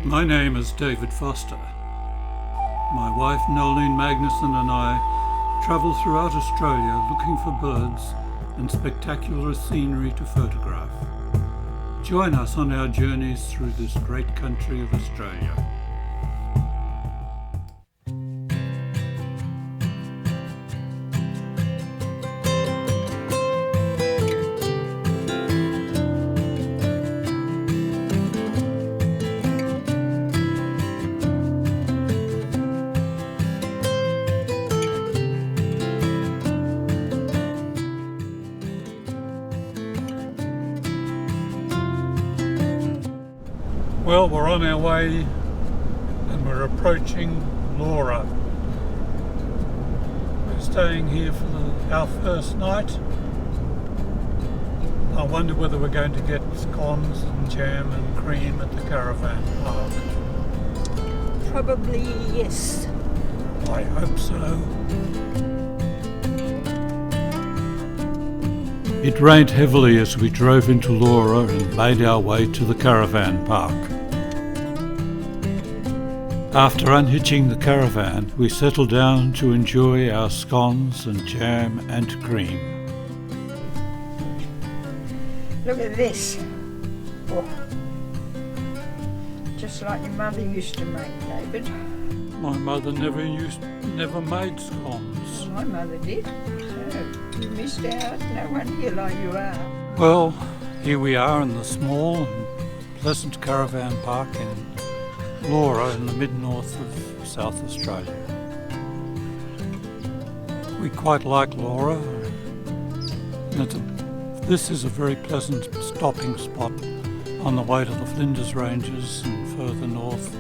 My name is David Foster. My wife Nolene Magnuson and I travel throughout Australia looking for birds and spectacular scenery to photograph. Join us on our journeys through this great country of Australia. Well, we're on our way and we're approaching Laura. We're staying here for our first night. I wonder whether we're going to get scones and jam and cream at the caravan park. Probably yes. I hope so. It rained heavily as we drove into Laura and made our way to the caravan park. After unhitching the caravan, we settled down to enjoy our scones and jam and cream. Look at this. Oh. Just like your mother used to make, David. My mother never made scones. Well, my mother did. So you missed out. No wonder like you are. Well, here we are in the small and pleasant caravan park in Laura in the mid-north of South Australia. We quite like Laura. And this is a very pleasant stopping spot on the way to the Flinders Ranges and further north.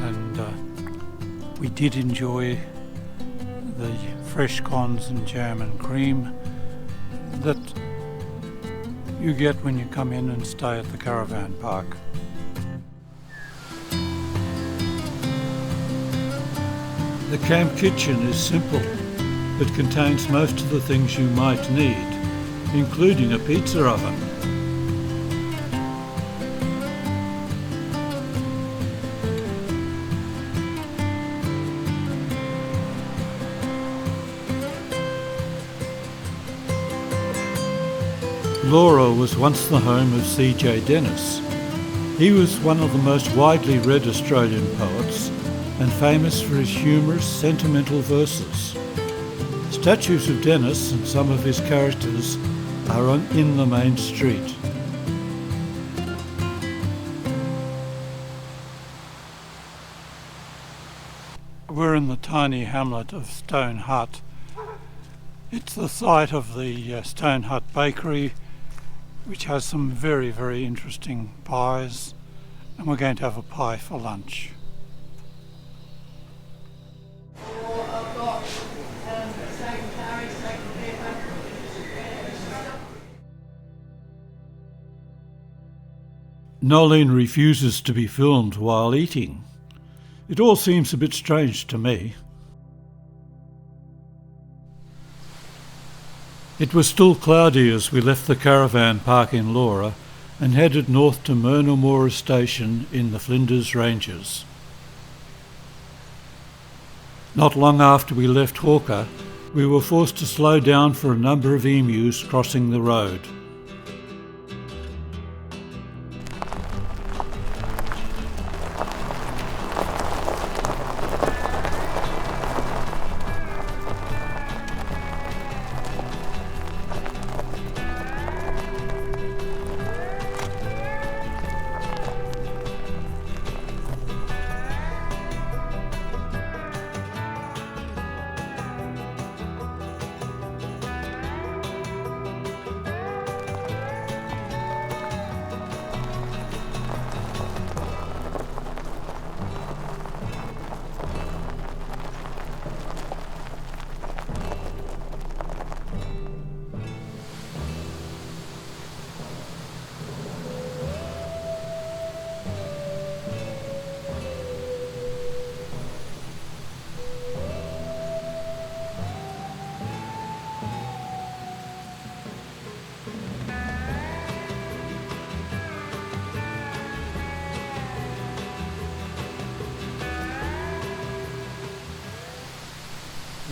And we did enjoy the fresh scones and jam and cream that you get when you come in and stay at the caravan park. The camp kitchen is simple, but contains most of the things you might need, including a pizza oven. Laura was once the home of C.J. Dennis. He was one of the most widely read Australian poets and famous for his humorous, sentimental verses. Statues of Dennis and some of his characters are in the main street. We're in the tiny hamlet of Stone Hut. It's the site of the Stone Hut Bakery, which has some very, very interesting pies, and we're going to have a pie for lunch. Nolene refuses to be filmed while eating. It all seems a bit strange to me. It was still cloudy as we left the caravan park in Laura and headed north to Murnamora Station in the Flinders Ranges. Not long after we left Ochre, we were forced to slow down for a number of emus crossing the road.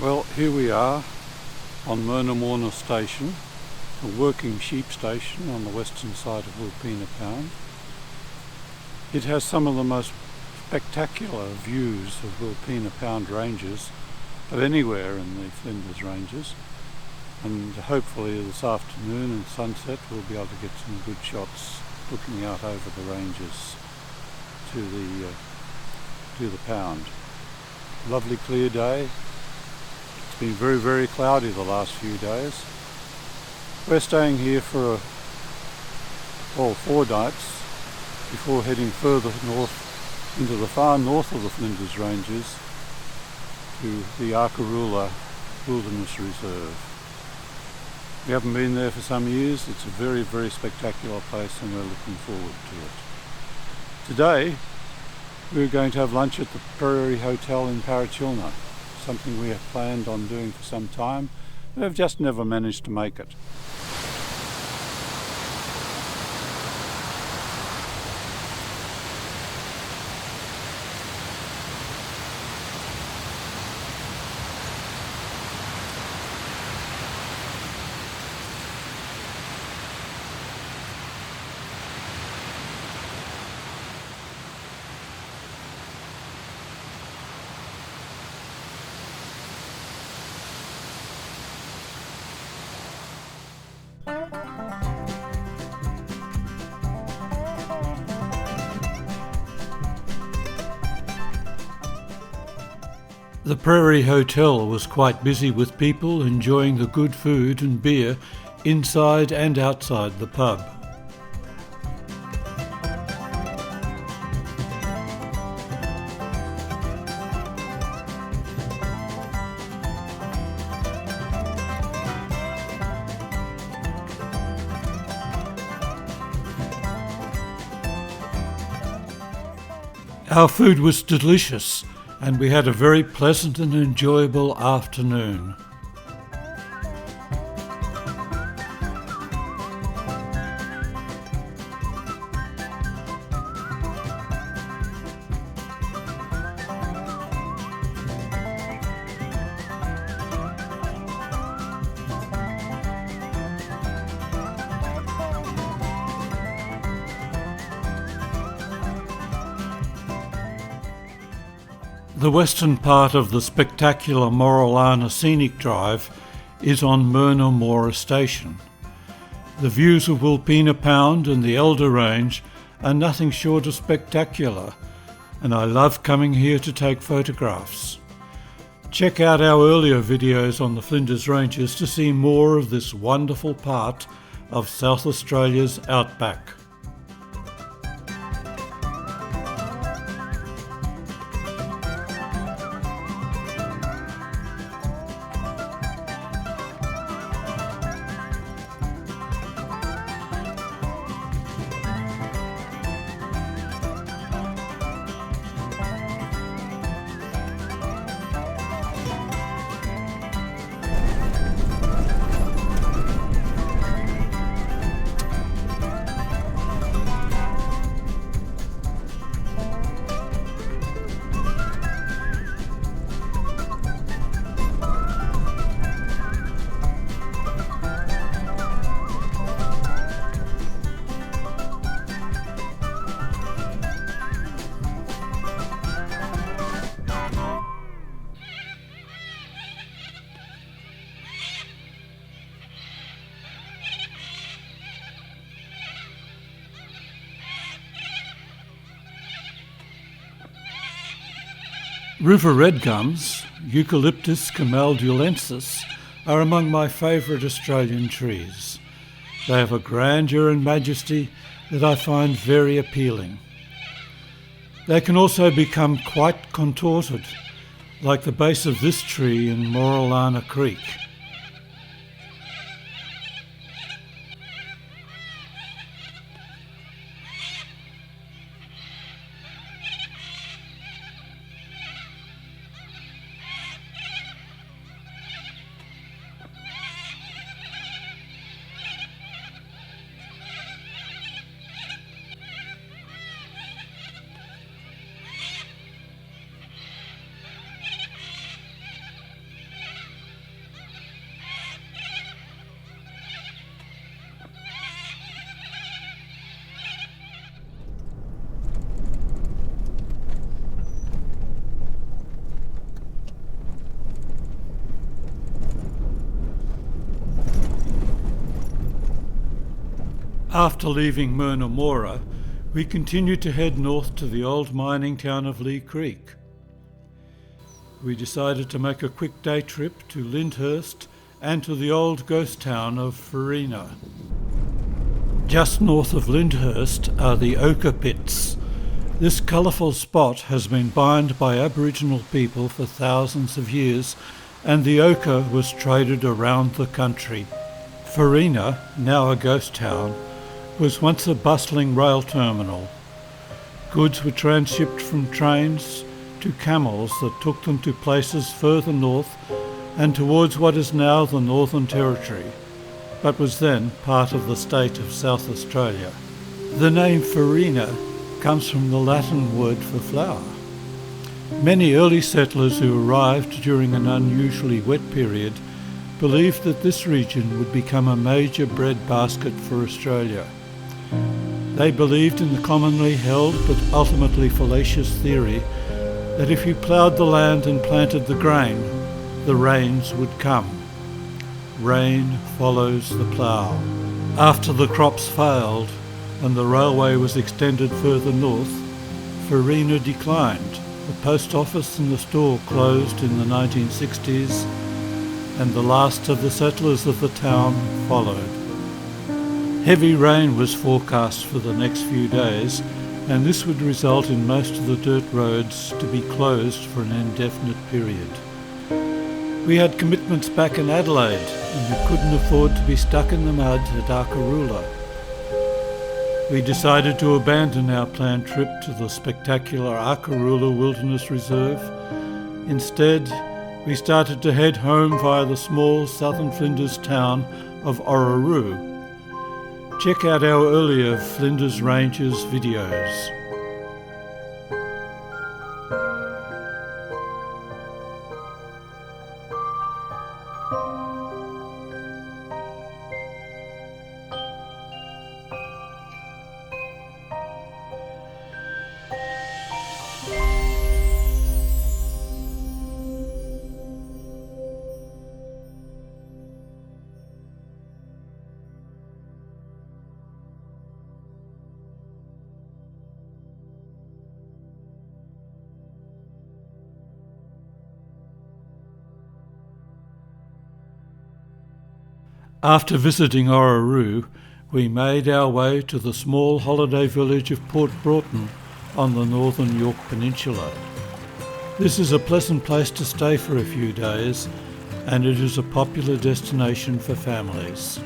Well, here we are on Murnamora Station, a working sheep station on the western side of Wilpena Pound. It has some of the most spectacular views of Wilpena Pound ranges of anywhere in the Flinders Ranges, and hopefully this afternoon and sunset we'll be able to get some good shots looking out over the ranges to the pound. Lovely clear day. It's been very, very cloudy the last few days. We're staying here for 4 nights before heading further north into the far north of the Flinders Ranges to the Arkaroola Wilderness Reserve. We haven't been there for some years. It's a very, very spectacular place and we're looking forward to it. Today we're going to have lunch at the Prairie Hotel in Parachilna, something we have planned on doing for some time, but have just never managed to make it. The Prairie Hotel was quite busy with people enjoying the good food and beer inside and outside the pub. Our food was delicious, and we had a very pleasant and enjoyable afternoon. The western part of the spectacular Murnamora Scenic Drive is on Murnamora Station. The views of Wilpena Pound and the Elder Range are nothing short of spectacular, and I love coming here to take photographs. Check out our earlier videos on the Flinders Ranges to see more of this wonderful part of South Australia's outback. River red gums, Eucalyptus camaldulensis, are among my favourite Australian trees. They have a grandeur and majesty that I find very appealing. They can also become quite contorted, like the base of this tree in Moralana Creek. After leaving Murnamora, we continued to head north to the old mining town of Lee Creek. We decided to make a quick day trip to Lyndhurst and to the old ghost town of Farina. Just north of Lyndhurst are the Ochre pits. This colourful spot has been mined by Aboriginal people for thousands of years, and the ochre was traded around the country. Farina, now a ghost town, was once a bustling rail terminal. Goods were transshipped from trains to camels that took them to places further north and towards what is now the Northern Territory, but was then part of the state of South Australia. The name Farina comes from the Latin word for flour. Many early settlers who arrived during an unusually wet period believed that this region would become a major bread basket for Australia. They believed in the commonly held but ultimately fallacious theory that if you ploughed the land and planted the grain, the rains would come. Rain follows the plough. After the crops failed and the railway was extended further north, Farina declined. The post office and the store closed in the 1960s, and the last of the settlers of the town followed. Heavy rain was forecast for the next few days, and this would result in most of the dirt roads to be closed for an indefinite period. We had commitments back in Adelaide, and we couldn't afford to be stuck in the mud at Arkaroola. We decided to abandon our planned trip to the spectacular Arkaroola Wilderness Reserve. Instead, we started to head home via the small southern Flinders town of Ochre. Check out our earlier Flinders Ranges videos. After visiting Ochre, we made our way to the small holiday village of Port Broughton on the northern York Peninsula. This is a pleasant place to stay for a few days, and it is a popular destination for families.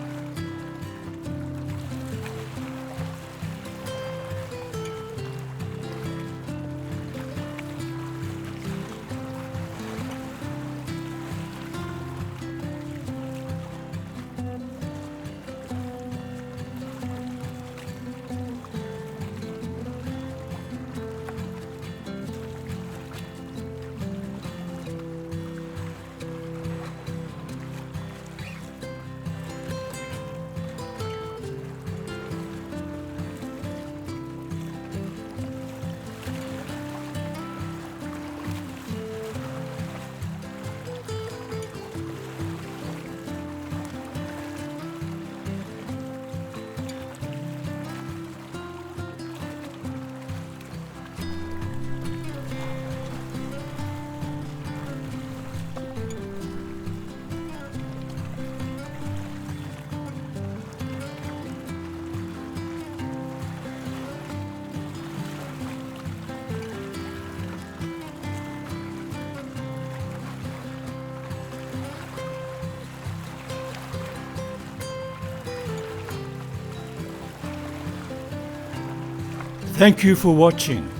Thank you for watching.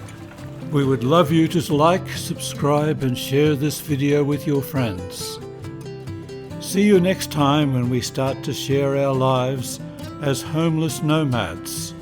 We would love you to like, subscribe and share this video with your friends. See you next time when we start to share our lives as homeless nomads.